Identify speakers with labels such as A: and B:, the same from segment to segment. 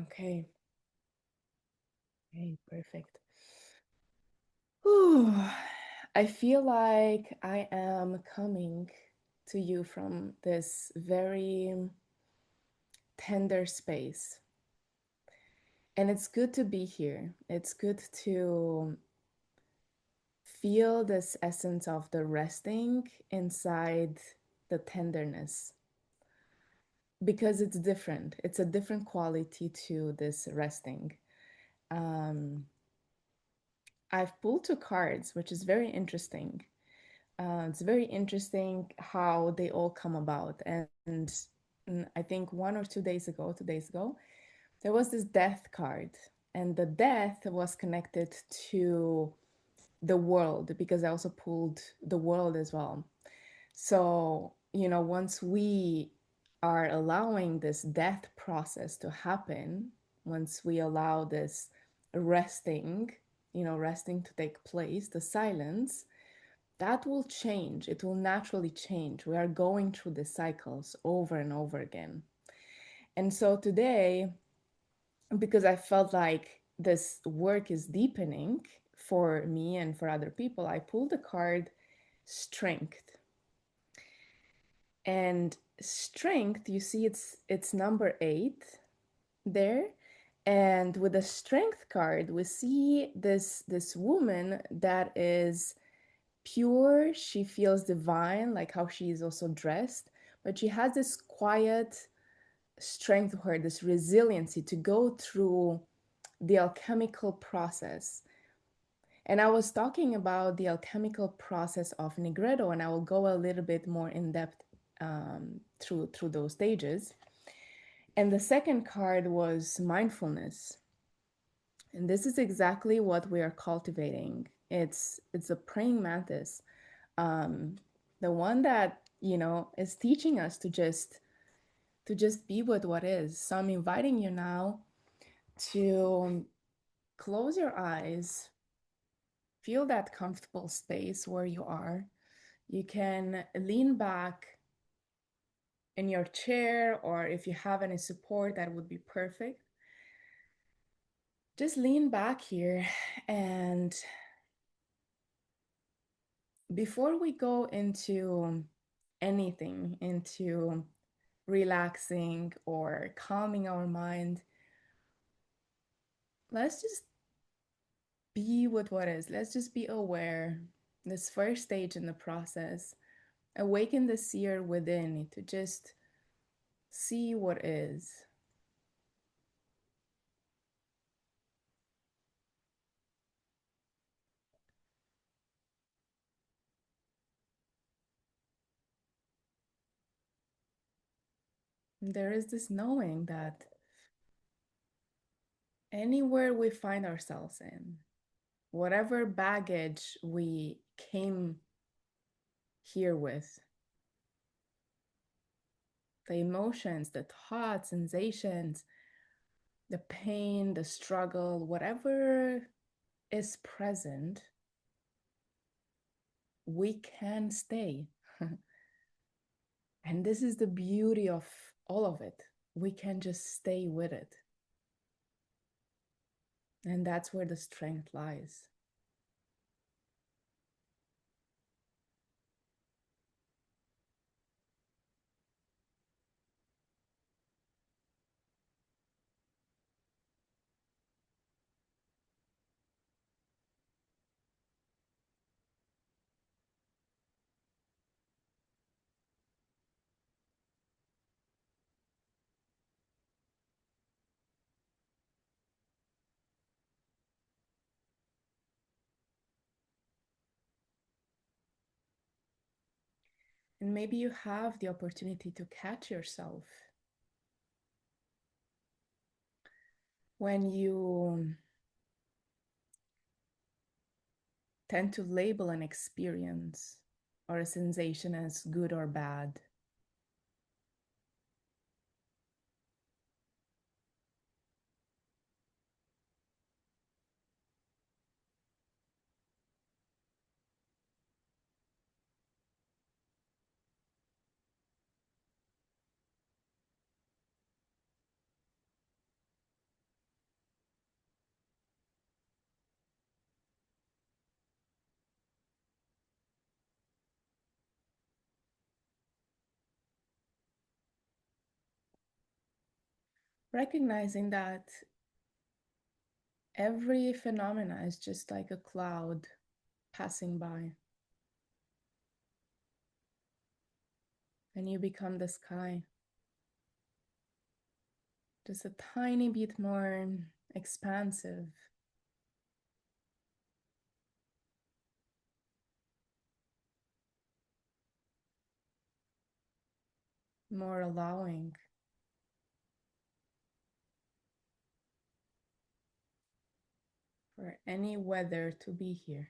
A: Okay. Okay, perfect. Whew. I feel like I am coming to you from this very tender space. And it's good to be here. It's good to feel this essence of the resting inside the tenderness because it's different. It's a different quality to this resting. Um, I've pulled two cards, which is very interesting. It's very interesting how they all come about. And I think 1 or 2 days ago, 2 days ago, there was this death card. And the death was connected to the world because I also pulled the world as well. So, once we are allowing this death process to happen, once we allow this resting, resting to take place, the silence, that will change. It will naturally change. We are going through the cycles over and over again. And so today, because I felt like this work is deepening for me and for other people, I pulled the card Strength. And strength, you see it's number 8 there. And with the strength card, we see this woman that is pure. She feels divine, like how she is also dressed, but she has this quiet strength to her, this resiliency to go through the alchemical process. And I was talking about the alchemical process of Negredo, and I will go a little bit more in depth through those stages. And the second card was mindfulness. And this is exactly what we are cultivating. It's a praying mantis, um, the one that is teaching us to just be with what is. So I'm inviting you now to close your eyes, feel that comfortable space where you are. You can lean back in your chair, or if you have any support, that would be perfect. Just lean back here. And before we go into anything, into relaxing or calming our mind, let's just be with what is. Let's just be aware. This first stage in the process, awaken the seer within to just see what is. There is this knowing that anywhere we find ourselves in, whatever baggage we came here with, the emotions, the thoughts, sensations, the pain, the struggle, whatever is present, we can stay. And this is the beauty of all of it. We can just stay with it. And that's where the strength lies. And maybe you have the opportunity to catch yourself when you tend to label an experience or a sensation as good or bad. recognizing that every phenomena is just like a cloud passing by, and you become the sky, just a tiny bit more expansive, more allowing. For any weather to be here.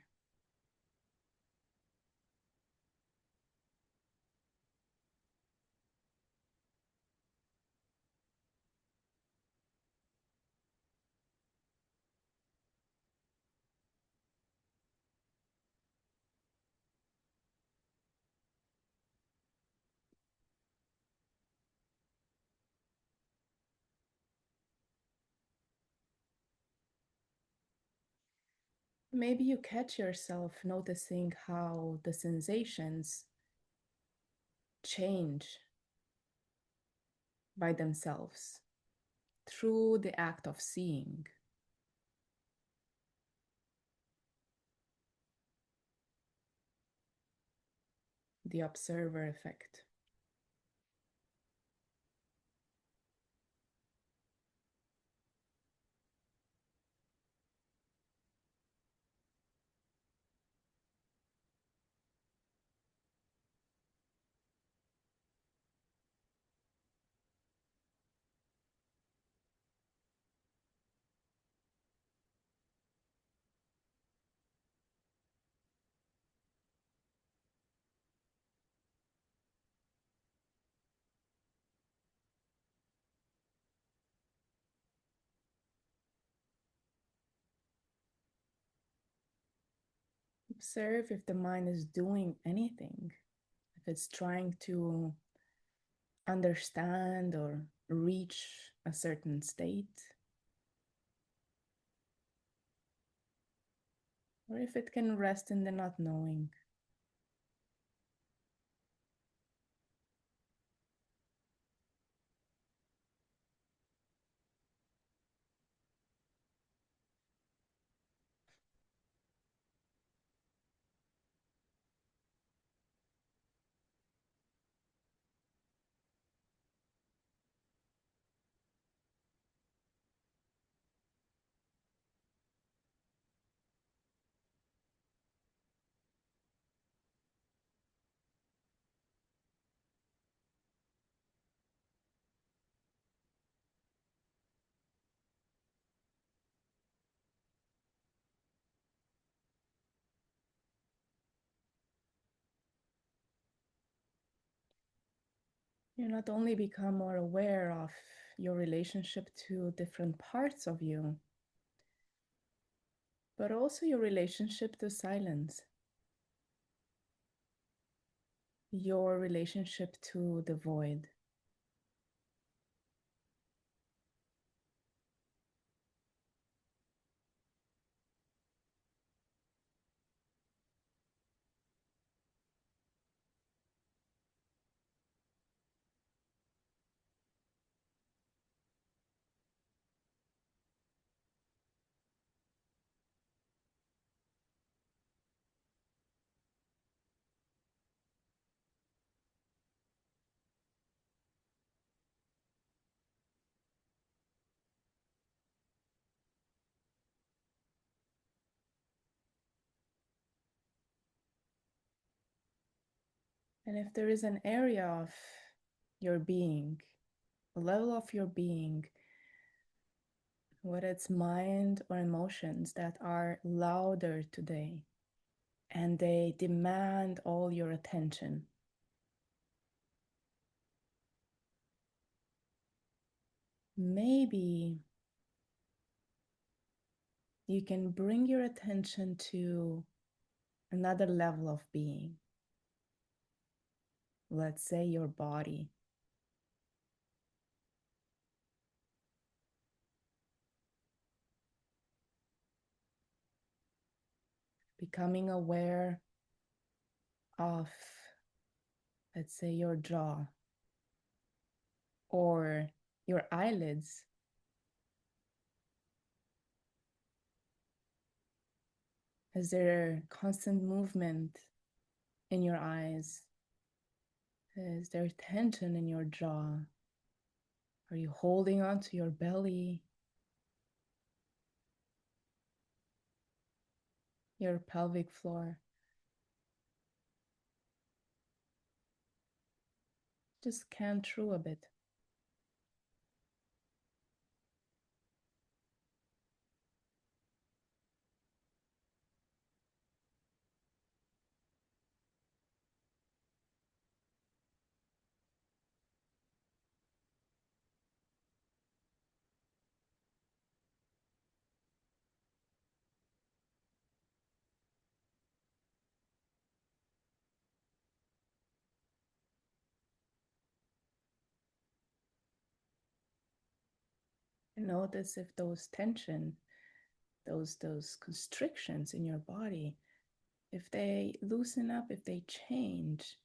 A: Maybe you catch yourself noticing how the sensations change by themselves through the act of seeing. The observer effect. Observe if the mind is doing anything, if it's trying to understand or reach a certain state, or if it can rest in the not knowing. You not only become more aware of your relationship to different parts of you, but also your relationship to silence, your relationship to the void. And if there is an area of your being, a level of your being, whether it's mind or emotions that are louder today and they demand all your attention, maybe you can bring your attention to another level of being. Let's say your body. Becoming aware of, let's say, your jaw or your eyelids Is there constant movement in your eyes? Is there tension in your jaw? Are you holding on to your belly, your pelvic floor? Just scan through a bit. Notice if those tension, those constrictions in your body, if they loosen up, if they change,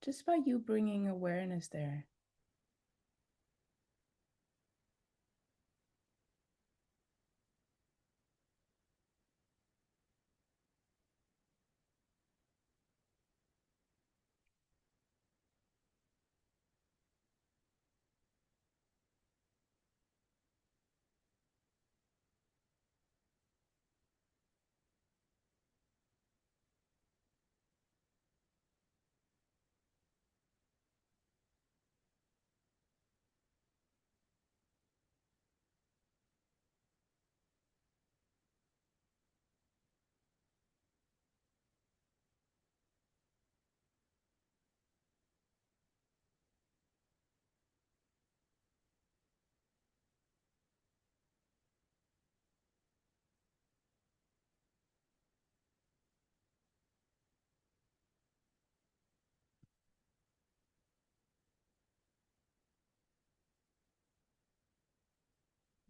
A: just by you bringing awareness there.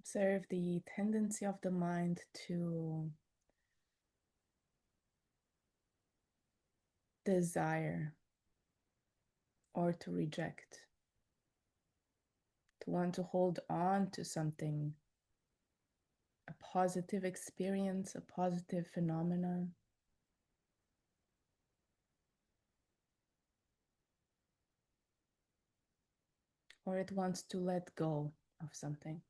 A: Observe the tendency of the mind to desire or to reject, to want to hold on to something, a positive experience, a positive phenomenon, or it wants to let go of something.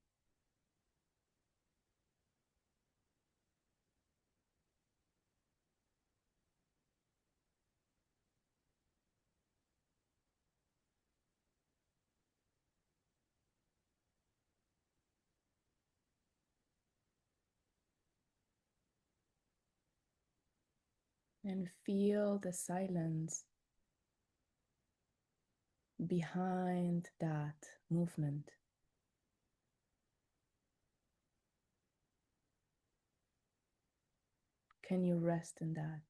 A: And feel the silence behind that movement. Can you rest in that?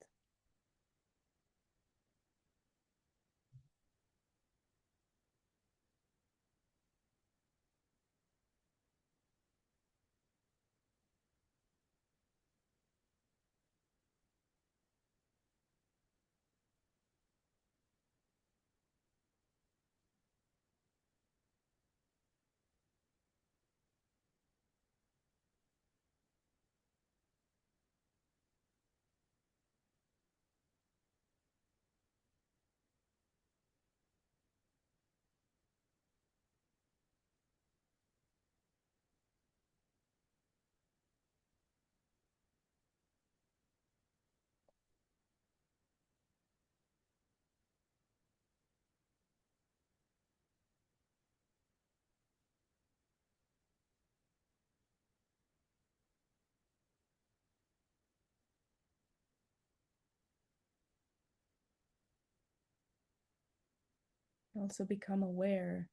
A: Also become aware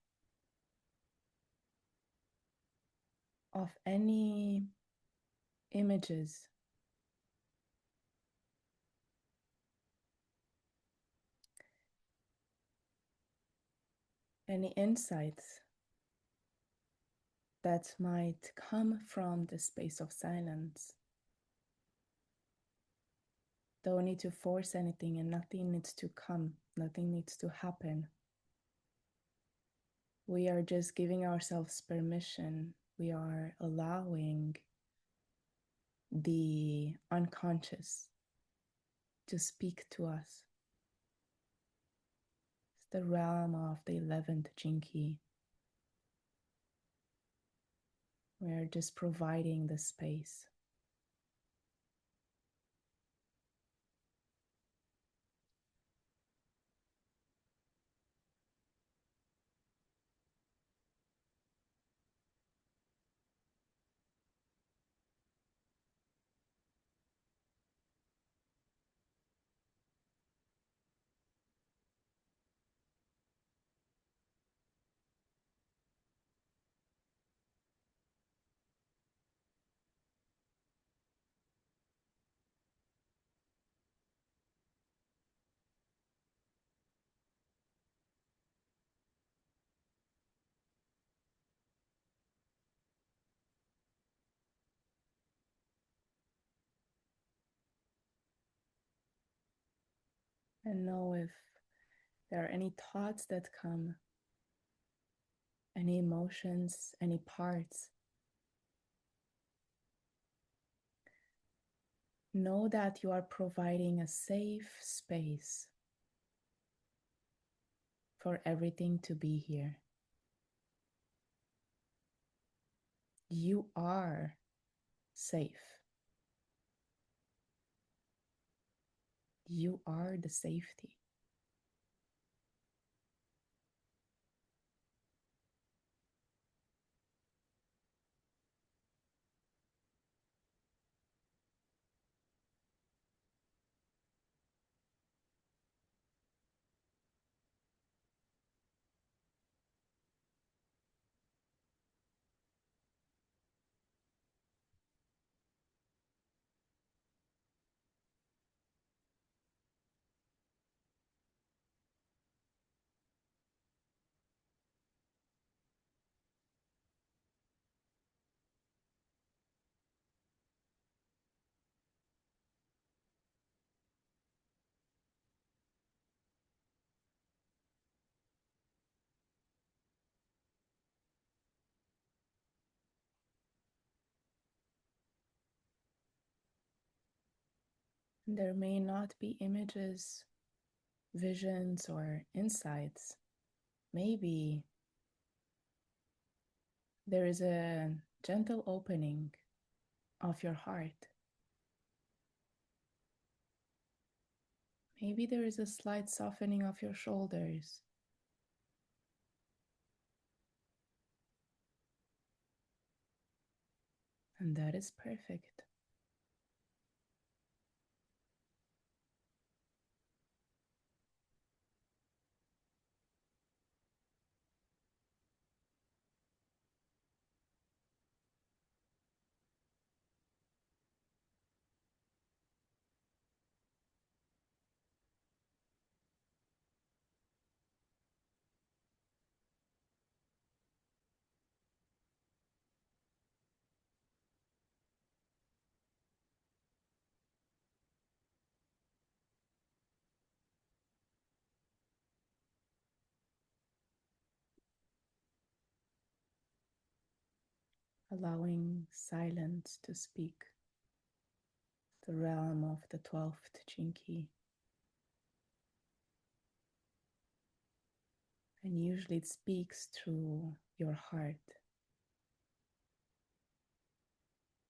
A: of any images, any insights that might come from the space of silence. Don't need to force anything, and nothing needs to come, nothing needs to happen. We are just giving ourselves permission. We are allowing the unconscious to speak to us. It's the realm of the 11th Jinki. We're just providing the space. And know if there are any thoughts that come, any emotions, any parts. Know that you are providing a safe space for everything to be here. You are safe. You are the safety. There may not be images, visions, or insights. Maybe there is a gentle opening of your heart. Maybe there is a slight softening of your shoulders. And that is perfect. Allowing silence to speak, the realm of the 12th Jinki. And usually it speaks through your heart.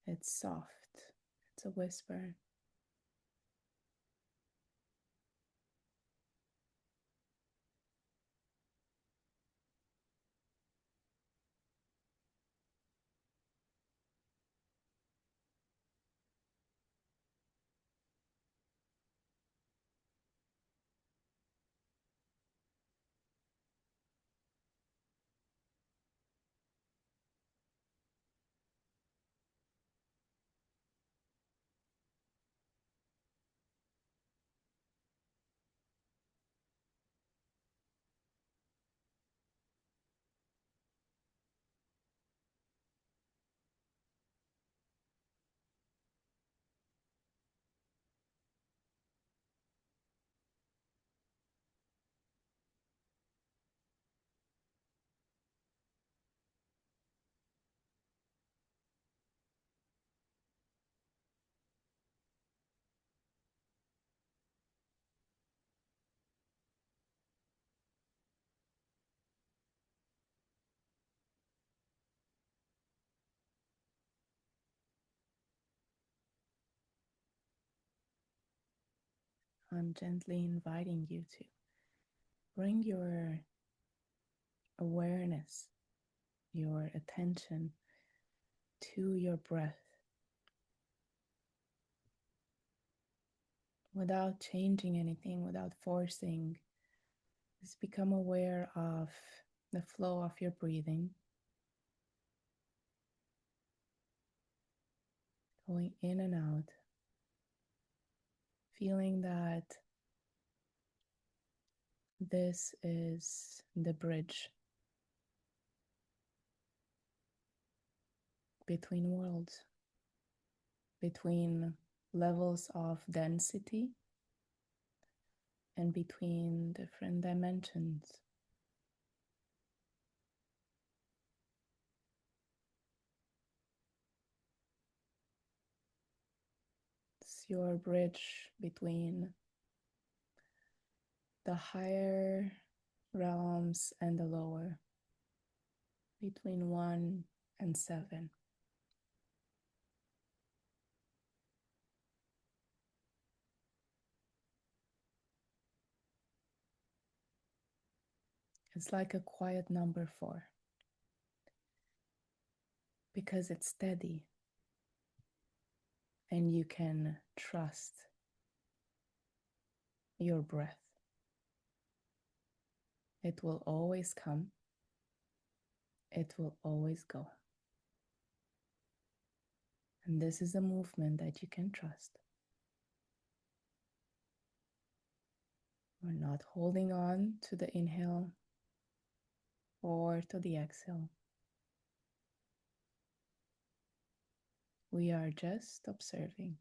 A: It's soft, it's a whisper. I'm gently inviting you to bring your awareness, your attention to your breath without changing anything, without forcing. Just become aware of the flow of your breathing, going in and out, feeling that this is the bridge between worlds, between levels of density, and between different dimensions. It's your bridge between the higher realms and the lower, between 1 and 7. It's like a quiet number 4 because it's steady and you can trust your breath. It will always come, it will always go. And this is a movement that you can trust. We're not holding on to the inhale or to the exhale. We are just observing.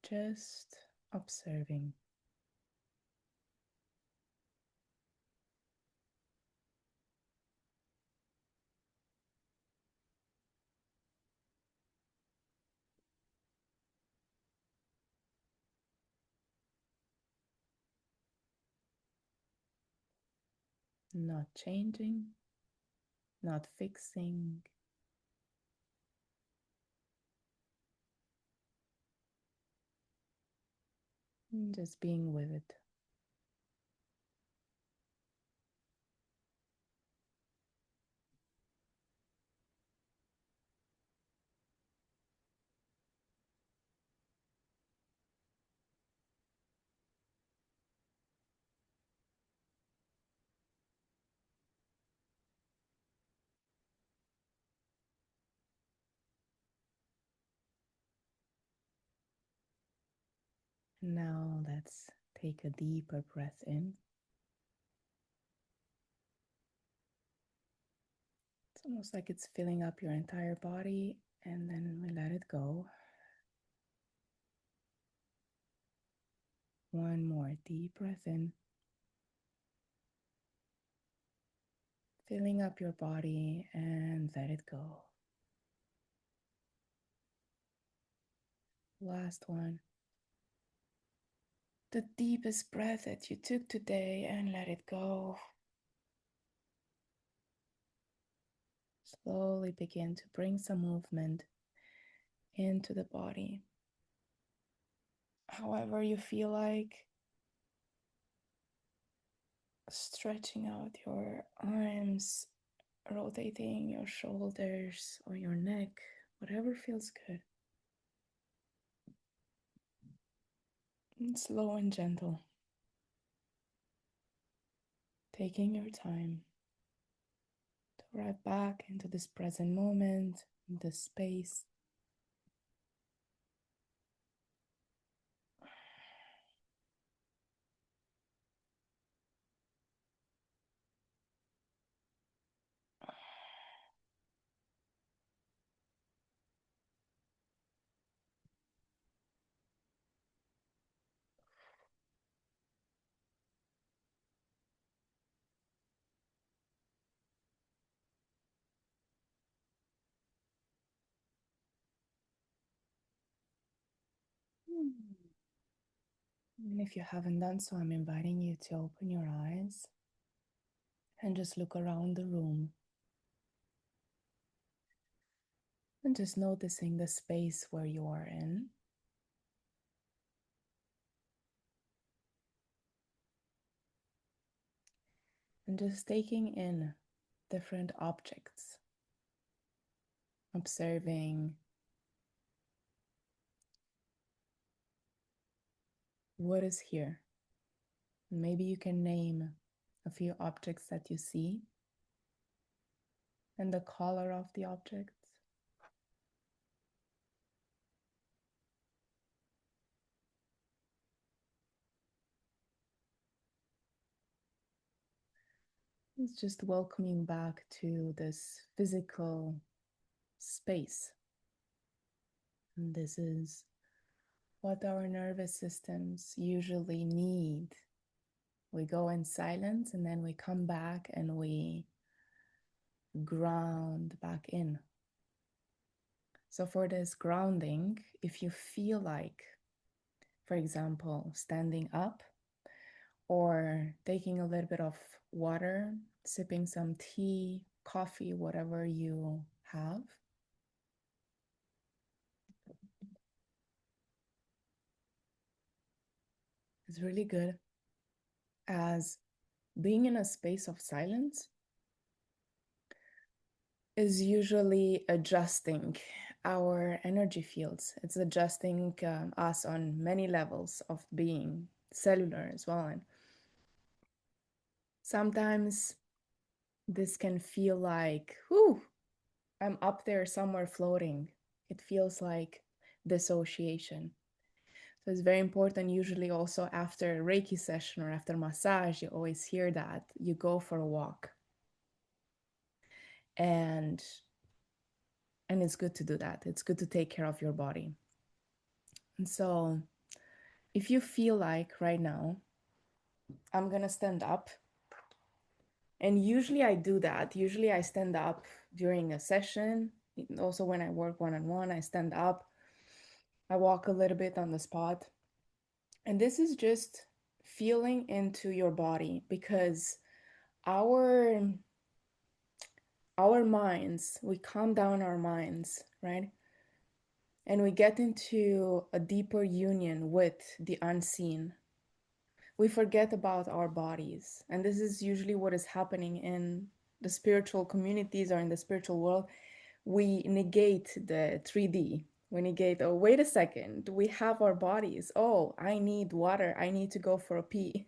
A: Just observing. Not changing, not fixing, just being with it. Now let's take a deeper breath in. It's almost like it's filling up your entire body, and then we let it go. One more deep breath in, filling up your body, and let it go. Last one. The deepest breath that you took today, and let it go. Slowly begin to bring some movement into the body. However you feel like, stretching out your arms, rotating your shoulders or your neck, whatever feels good. And slow and gentle. Taking your time to arrive back into this present moment, this space. And if you haven't done so, I'm inviting you to open your eyes and just look around the room and just noticing the space where you are in. And just taking in different objects, observing what is here. Maybe you can name a few objects that you see and the color of the objects. It's just welcoming back to this physical space. And this is what our nervous systems usually need. We go in silence and then we come back and we ground back in. So, for this grounding, if you feel like, for example, standing up or taking a little bit of water, sipping some tea, coffee, whatever you have, is really good, as being in a space of silence is usually adjusting our energy fields. It's adjusting us on many levels of being, cellular as well. And sometimes this can feel like, whew, I'm up there somewhere floating. It feels like dissociation. So it's very important, usually also after a Reiki session or after massage, you always hear that. You go for a walk. And it's good to do that. It's good to take care of your body. And so if you feel like right now, I'm gonna stand up. And usually I do that. Usually I stand up during a session. Also, when I work one on one, I stand up. I walk a little bit on the spot. And this is just feeling into your body, because our our minds, we calm down our minds, right? And we get into a deeper union with the unseen. We forget about our bodies. And this is usually what is happening in the spiritual communities or in the spiritual world. We negate the 3D. We negate, oh, wait a second, we have our bodies. Oh, I need water. I need to go for a pee.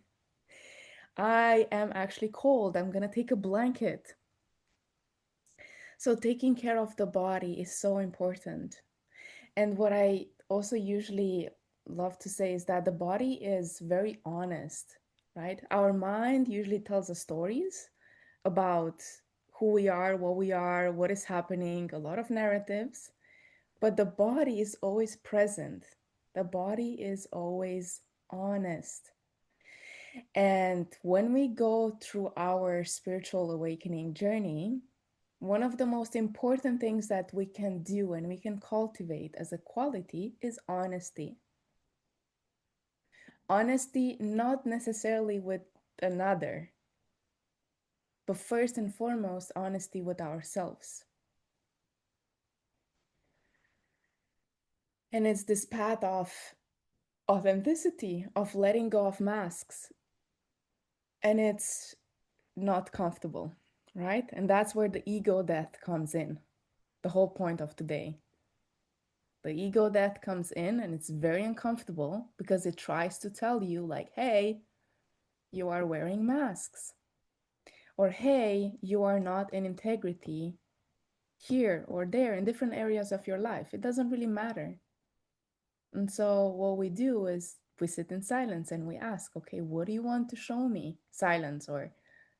A: I am actually cold. I'm going to take a blanket. So, taking care of the body is so important. And what I also usually love to say is that the body is very honest, right? Our mind usually tells us stories about who we are, what is happening, a lot of narratives, but the body is always present. The body is always honest. And when we go through our spiritual awakening journey, one of the most important things that we can do and we can cultivate as a quality is honesty. Honesty, not necessarily with another, but first and foremost, honesty with ourselves. And it's this path of authenticity, of letting go of masks. And it's not comfortable, right? And that's where the ego death comes in, the whole point of today. The ego death comes in and it's very uncomfortable because it tries to tell you, like, hey, you are wearing masks. Or, hey, you are not in integrity here or there in different areas of your life. It doesn't really matter. And so, what we do is we sit in silence and we ask, okay, what do you want to show me? Silence or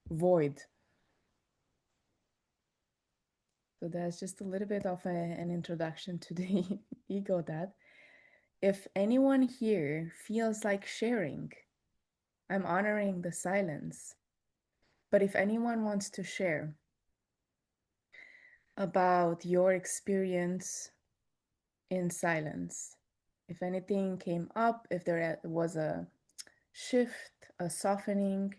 A: void. So, that's just a little bit of an introduction to the ego death. If anyone here feels like sharing, I'm honoring the silence. But if anyone wants to share about your experience in silence, if anything came up, if there was a shift, a softening,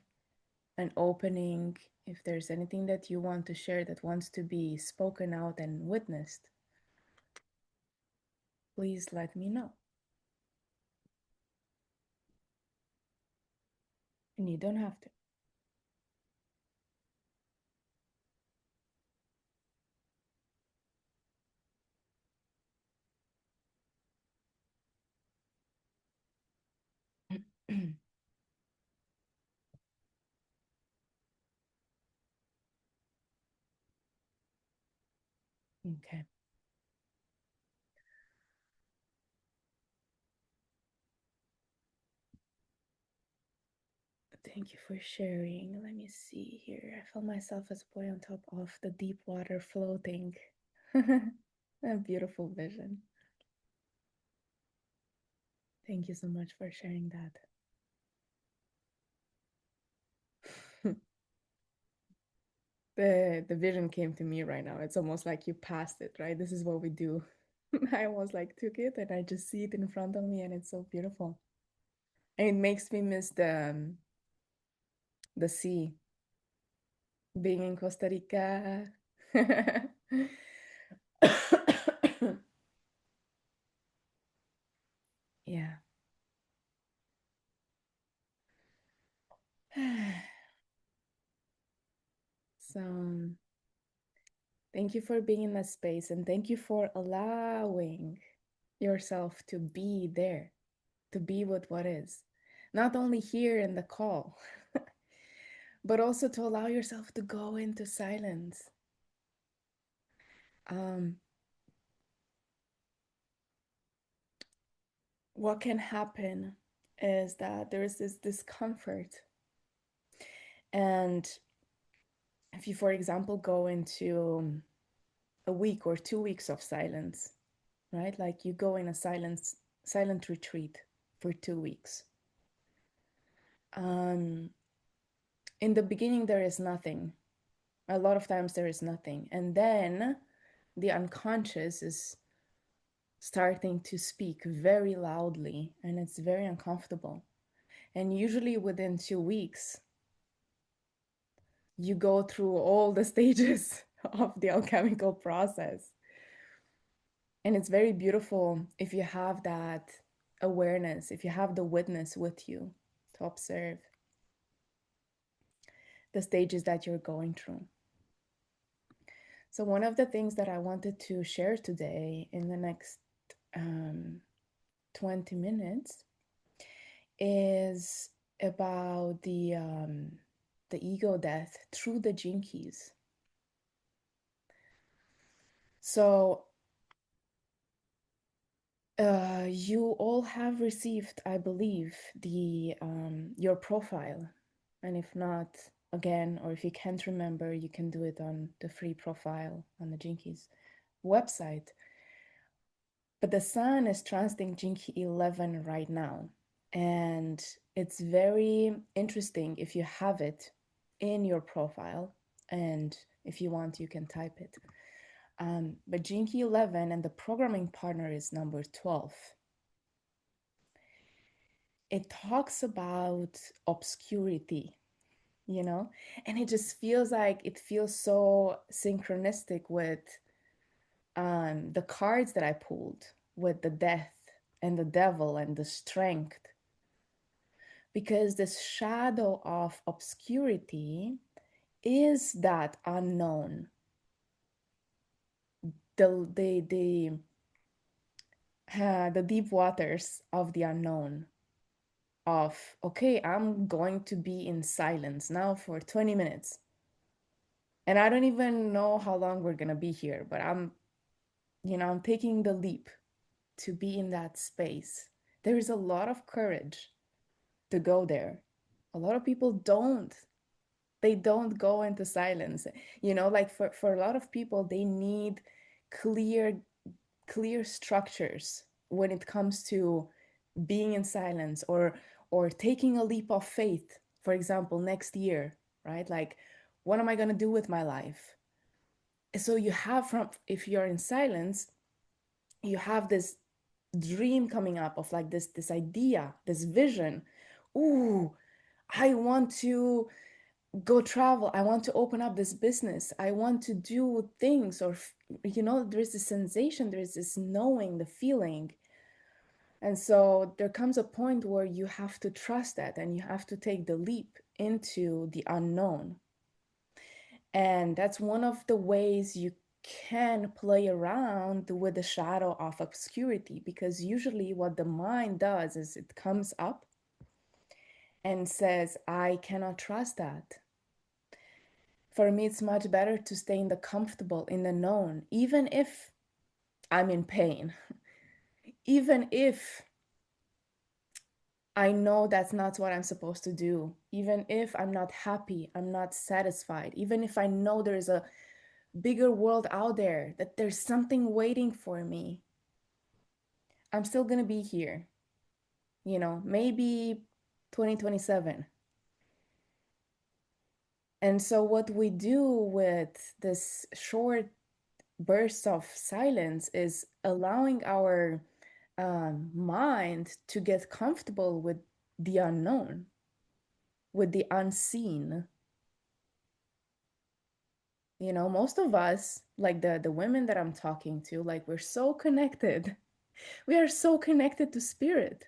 A: an opening. If there's anything that you want to share that wants to be spoken out and witnessed, please let me know. And you don't have to. Okay. Thank you for sharing. Let me see here. I felt myself as a boy on top of the deep water floating. A beautiful vision. Thank you so much for sharing that. The vision came to me right now. It's almost like you passed it, right? This is what we do. I almost like took it and I just see it in front of me and it's so beautiful. And it makes me miss the sea. Being in Costa Rica. Yeah. So thank you for being in that space and thank you for allowing yourself to be there, to be with what is. Not only here in the call, but also to allow yourself to go into silence. Um, what can happen is that there is this discomfort. And if you, for example, go into a week or 2 weeks of silence, right? Like you go in a silent retreat for 2 weeks. Um, in the beginning, there is nothing. A lot of times there is nothing. And then the unconscious is starting to speak very loudly and it's very uncomfortable. And usually within 2 weeks, you go through all the stages of the alchemical process. And it's very beautiful if you have that awareness, if you have the witness with you to observe the stages that you're going through. So, one of the things that I wanted to share today in the next 20 minutes is about the ego death through the gene keys. So, you all have received, I believe, the your profile, and if not, again, or if you can't remember, you can do it on the free profile on the Jinkies website. But the sun is transiting Jinki 11 right now, and it's very interesting if you have it in your profile, and if you want, you can type it. But Jinki 11 and the programming partner is number 12. It talks about obscurity, you know, and it just feels like it feels so synchronistic with the cards that I pulled, with the death and the devil and the strength, because this shadow of obscurity is that unknown, the deep waters of the unknown, of okay, I'm going to be in silence now for 20 minutes and I don't even know how long we're going to be here, but I'm taking the leap to be in that space. There is a lot of courage to go there. A lot of people don't go into silence. Like for a lot of people, they need clear clear structures when it comes to being in silence or taking a leap of faith, for example, next year, right? Like, what am I going to do with my life? So you have, from if you're in silence, you have this dream coming up of like this idea, this vision, ooh, I want to go travel. I want to open up this business. I want to do things, or, there's this sensation, there's this knowing, the feeling. And so there comes a point where you have to trust that and you have to take the leap into the unknown. And that's one of the ways you can play around with the shadow of obscurity, because usually what the mind does is it comes up and says, I cannot trust that. For me, it's much better to stay in the comfortable, in the known, even if I'm in pain, even if I know that's not what I'm supposed to do, even if I'm not happy, I'm not satisfied, even if I know there's a bigger world out there, that there's something waiting for me, I'm still gonna be here, maybe 2027. And so, what we do with this short bursts of silence is allowing our mind to get comfortable with the unknown, with the unseen. Most of us, like the women that I'm talking to, like, we're so connected. We are so connected to spirit.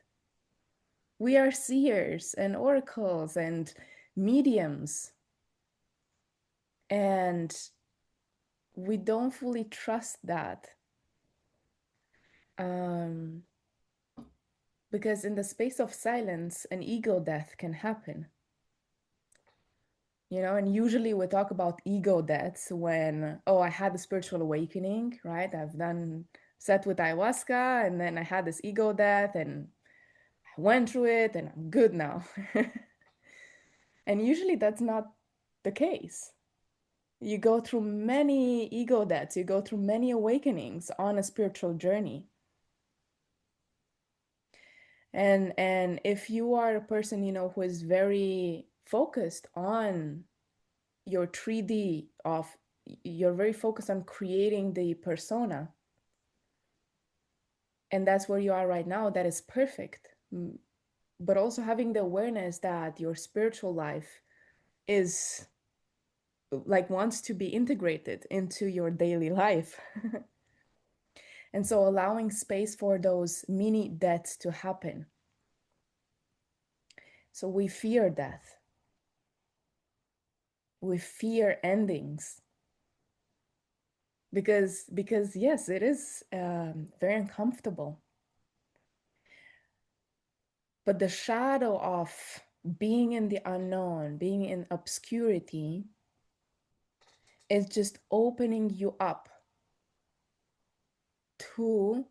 A: We are seers and oracles and mediums. And we don't fully trust that. Um, because in the space of silence, an ego death can happen. And usually we talk about ego deaths when, oh, I had a spiritual awakening, right? I've done sat with ayahuasca and then I had this ego death and I went through it and I'm good now. And usually that's not the case. You go through many ego deaths, you go through many awakenings on a spiritual journey. And if you are a person, who is very focused on your 3D of, you're very focused on creating the persona, and that's where you are right now, that is perfect. But also having the awareness that your spiritual life is like wants to be integrated into your daily life. And so allowing space for those mini deaths to happen. So we fear death. We fear endings. Because yes, it is very uncomfortable. But the shadow of being in the unknown, being in obscurity, is just opening you up to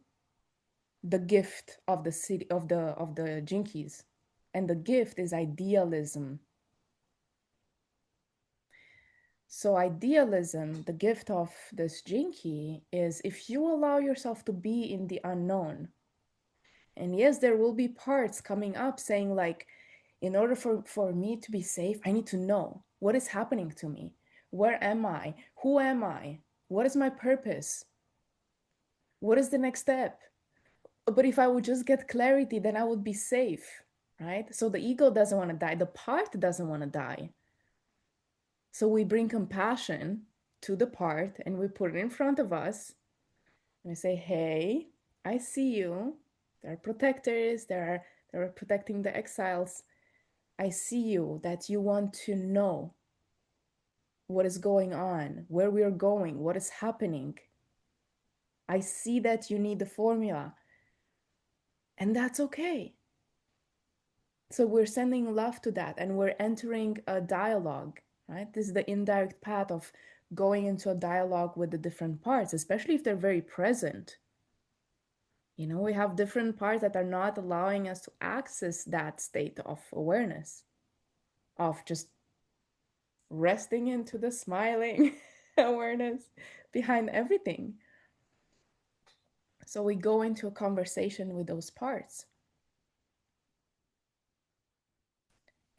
A: the gift of the city of the jinkies. And the gift is idealism. So idealism, the gift of this jinki, is if you allow yourself to be in the unknown. And yes, there will be parts coming up saying, like, in order for me to be safe, I need to know what is happening to me. Where am I? Who am I? What is my purpose? What is the next step? But if I would just get clarity, then I would be safe, right? So the ego doesn't want to die. The part doesn't want to die. So we bring compassion to the part and we put it in front of us. And we say, hey, I see you. There are protectors, they're protecting the exiles. I see you, that you want to know what is going on, where we are going, what is happening. I see that you need the formula, and that's okay. So we're sending love to that, and we're entering a dialogue, right? This is the indirect path of going into a dialogue with the different parts, especially if they're very present. We have different parts that are not allowing us to access that state of awareness, of just resting into the smiling awareness behind everything. So we go into a conversation with those parts.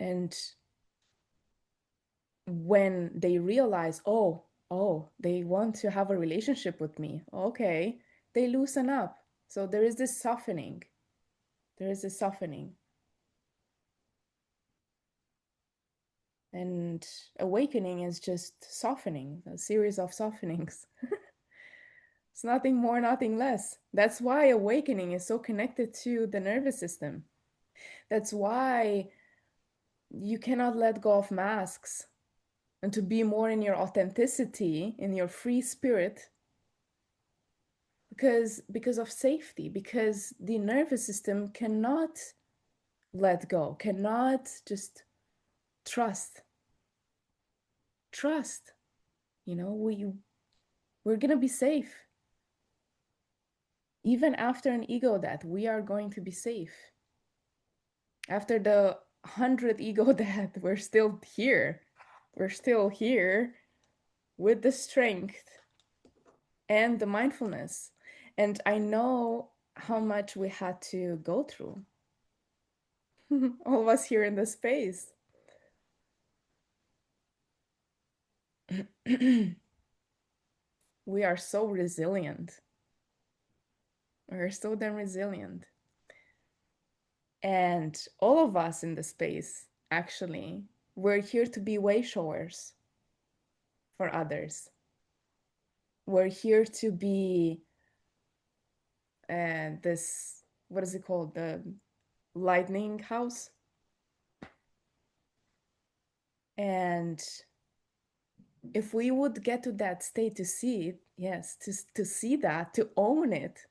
A: And when they realize, oh, they want to have a relationship with me, okay, they loosen up. So there is this softening. There is this softening. And awakening is just softening, a series of softenings. It's nothing more, nothing less. That's why awakening is so connected to the nervous system. That's why you cannot let go of masks, and to be more in your authenticity, in your free spirit, because of safety, because the nervous system cannot let go, cannot just trust. Trust. We're going to be safe. Even after an ego death, we are going to be safe. After the 100th ego death, we're still here. We're still here with the strength and the mindfulness. And I know how much we had to go through. All of us here in this space. We are so resilient. We're so damn resilient. And all of us in the space, actually, we're here to be way showers for others. We're here to be this, what is it called? The lightning house. And if we would get to that state to see it, yes, to see that, to own it,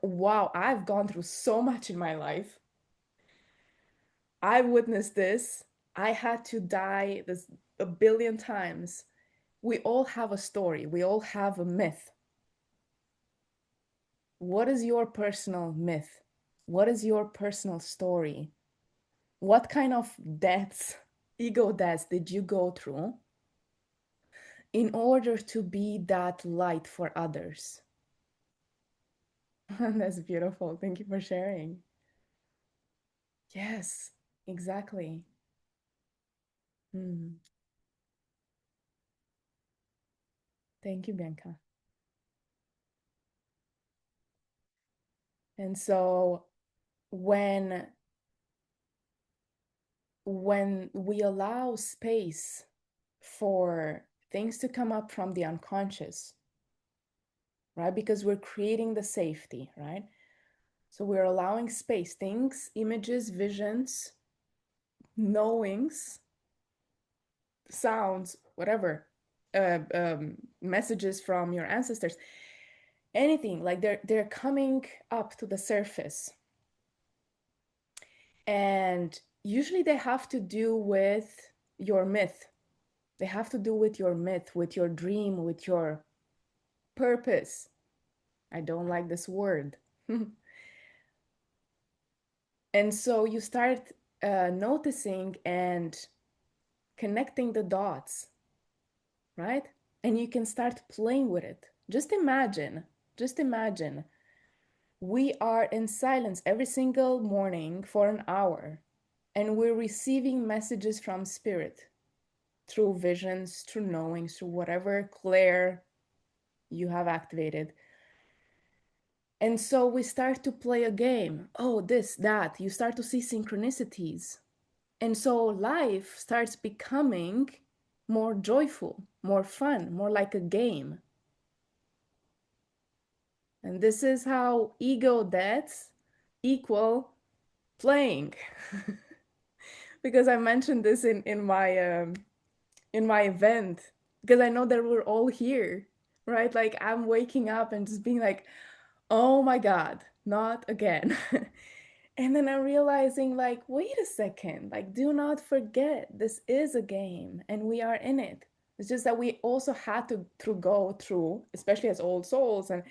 A: wow, I've gone through so much in my life. I witnessed this. I had to die this a billion times. We all have a story. We all have a myth. What is your personal myth? What is your personal story? What kind of deaths, ego deaths, did you go through in order to be that light for others? That's beautiful. Thank you for sharing. Yes, exactly. Mm. Thank you, Bianca. And so when when we allow space for things to come up from the unconscious, right? Because we're creating the safety, right? So we're allowing space, things, images, visions, knowings, sounds, whatever, messages from your ancestors, anything, like they're coming up to the surface. And usually they have to do with your myth. They have to do with your myth, with your dream, with your purpose. I don't like this word. And so you start noticing and connecting the dots, right? And you can start playing with it. Just imagine, we are in silence every single morning for an hour, and we're receiving messages from spirit through visions, through knowings, through whatever clair you have activated. And so we start to play a game. Oh, this, that. You start to see synchronicities. And so life starts becoming more joyful, more fun, more like a game. And this is how ego deaths equal playing. Because I mentioned this in my event, because I know that we're all here, right? Like I'm waking up and just being like, oh my God, not again. And then I'm realizing, like, wait a second, like, do not forget, this is a game and we are in it. It's just that we also had to go through, especially as old souls and,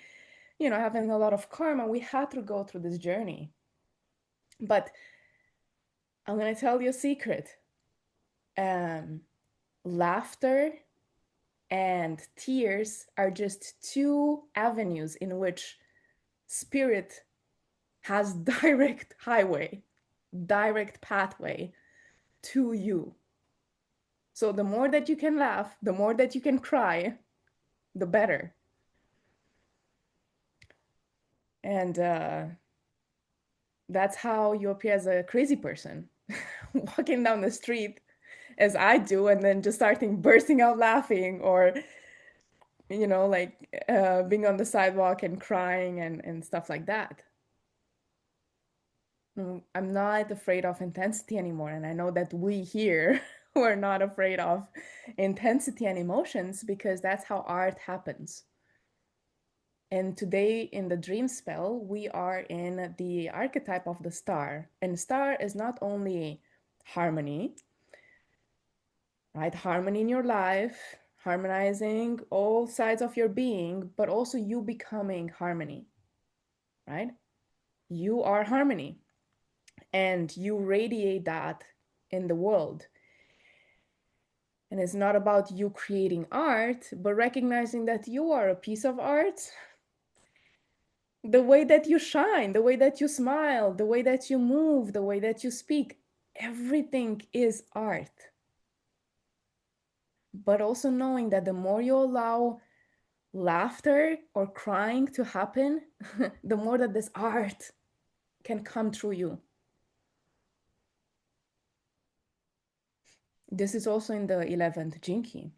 A: having a lot of karma, we had to go through this journey. But I'm going to tell you a secret. Um, Laughter and tears are just two avenues in which spirit has direct highway, direct pathway to you. So the more that you can laugh, the more that you can cry, the better. And that's how you appear as a crazy person walking down the street as I do, and then just starting bursting out laughing, or like being on the sidewalk and crying and stuff like that. I'm not afraid of intensity anymore, and I know that we here we're not afraid of intensity and emotions because that's how art happens. And today in the dream spell, we are in the archetype of the star. And star is not only harmony, right? Harmony in your life, harmonizing all sides of your being, but also you becoming harmony, right? You are harmony and you radiate that in the world. And it's not about you creating art, but recognizing that you are a piece of art. The way that you shine, the way that you smile, the way that you move, the way that you speak, everything is art. But also knowing that the more you allow laughter or crying to happen, the more that this art can come through you. This is also in the 11th Jinki.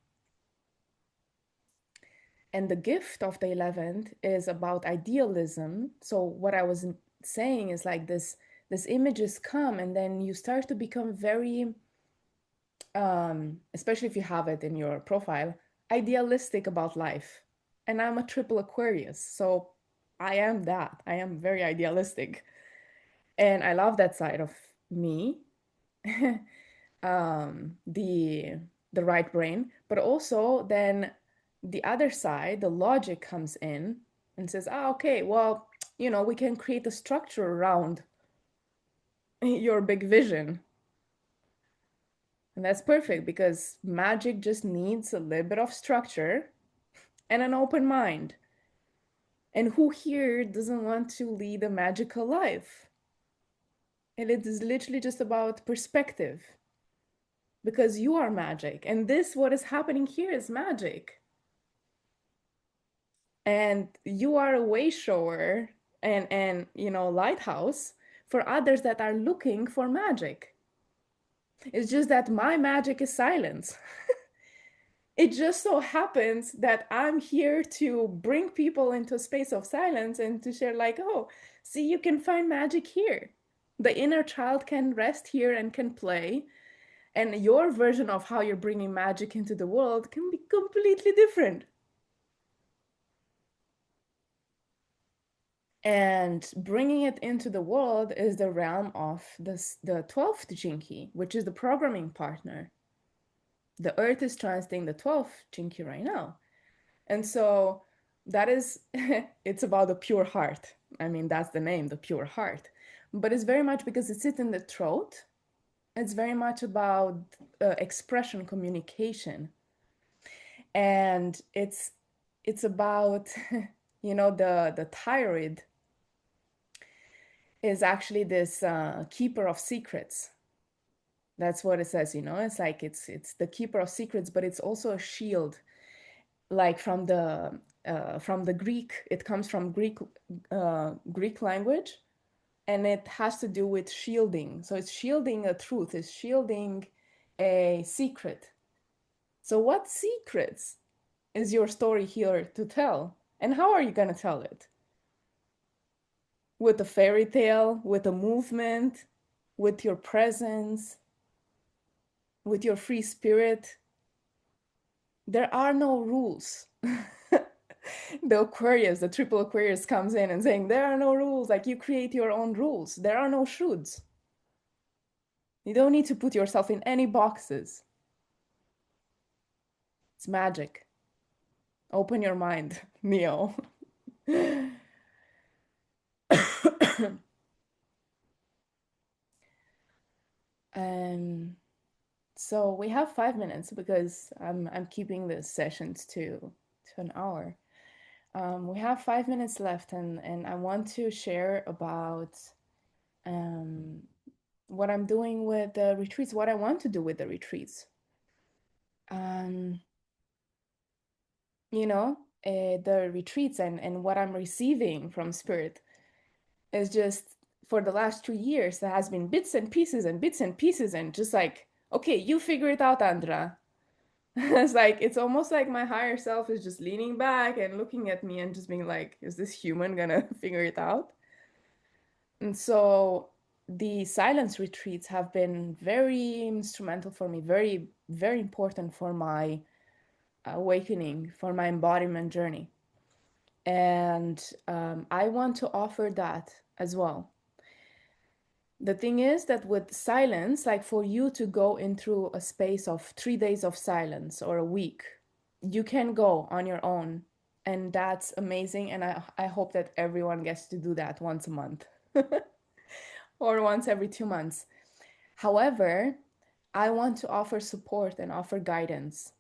A: And the gift of the 11th is about idealism. So what I was saying is like this images come and then you start to become very especially if you have it in your profile, idealistic about life. And I'm a triple Aquarius, so I am that. I am very idealistic. And I love that side of me. The right brain, but also then the other side, the logic comes in and says, okay, well, we can create a structure around your big vision. And that's perfect because magic just needs a little bit of structure and an open mind. And who here doesn't want to lead a magical life? And it is literally just about perspective because you are magic. And this, what is happening here, is magic. And you are a way shower and lighthouse for others that are looking for magic. It's just that my magic is silence. It just so happens that I'm here to bring people into a space of silence and to share, like, oh, see, you can find magic here. The inner child can rest here and can play. And your version of how you're bringing magic into the world can be completely different. And bringing it into the world is the realm of the 12th Jinki, which is the programming partner. The earth is transiting the 12th Jinki right now. And so that is, it's about the pure heart. I mean, that's the name, the pure heart. But it's very much because it sits in the throat. It's very much about expression, communication. And it's about, the thyroid is actually this keeper of secrets. That's what it says, it's like it's the keeper of secrets, but it's also a shield. Like from the Greek, it comes from Greek language, and it has to do with shielding. So it's shielding a truth, it's shielding a secret. So what secrets is your story here to tell? And how are you going to tell it? With a fairy tale, with a movement, with your presence, with your free spirit? There are no rules. The Aquarius, the triple Aquarius comes in and saying, there are no rules, like you create your own rules. There are no shoulds. You don't need to put yourself in any boxes. It's magic. Open your mind, Neo. So we have 5 minutes because I'm keeping the sessions to an hour. We have 5 minutes left, and I want to share about what I'm doing with the retreats, what I want to do with the retreats. The retreats and what I'm receiving from Spirit is just for the last 2 years, there has been bits and pieces and bits and pieces, and just like Okay, you figure it out, Andra. It's like it's almost like my higher self is just leaning back and looking at me and just being like, is this human gonna figure it out? And so the silence retreats have been very instrumental for me, very, very important for my awakening, for my embodiment journey. And I want to offer that as well. The thing is that with silence, like for you to go into a space of 3 days of silence or a week, you can go on your own. And that's amazing. And I hope that everyone gets to do that once a month or once every 2 months. However, I want to offer support and offer guidance.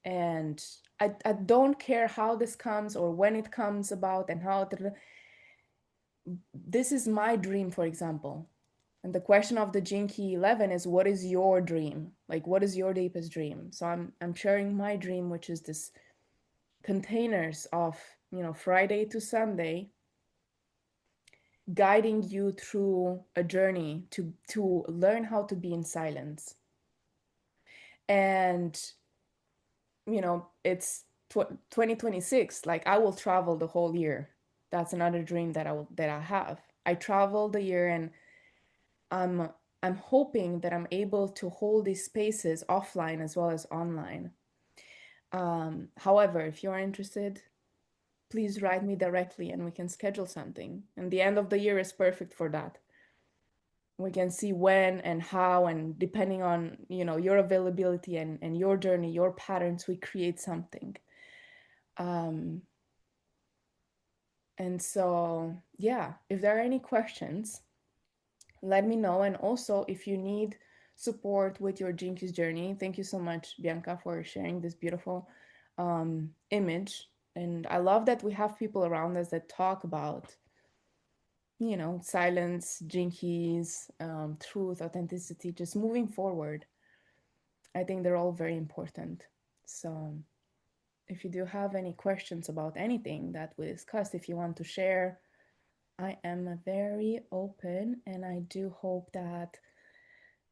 A: And I don't care how this comes or when it comes about and how this is my dream, for example. And the question of the Jinky 11 is what is your dream? Like what is your deepest dream? So I'm sharing my dream, which is this containers of, Friday to Sunday, guiding you through a journey to learn how to be in silence. And it's 2026, like I will travel the whole year. That's another dream that I have. I travel the year, and I'm I'm hoping that I'm able to hold these spaces offline as well as online. However, if you're interested, please write me directly and we can schedule something. And the end of the year is perfect for that. We can see when and how, and depending on, your availability and your journey, your patterns, we create something. Um, and so, yeah, if there are any questions, let me know. And also, if you need support with your Jinkies journey, thank you so much, Bianca, for sharing this beautiful image. And I love that we have people around us that talk about, silence, Jinkies, truth, authenticity, just moving forward. I think they're all very important. So, if you do have any questions about anything that we discussed, if you want to share, I am very open, and I do hope that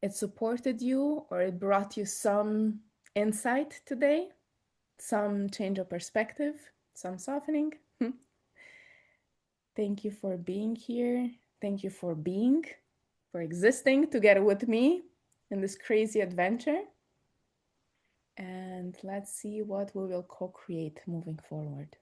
A: it supported you or it brought you some insight today, some change of perspective, some softening. Thank you for being here. Thank you for existing together with me in this crazy adventure. And let's see what we will co create moving forward.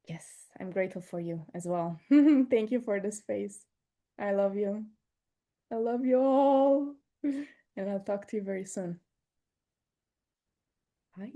A: Yes, I'm grateful for you as well. Thank you for the space. I love you. I love you all. And I'll talk to you very soon. Bye.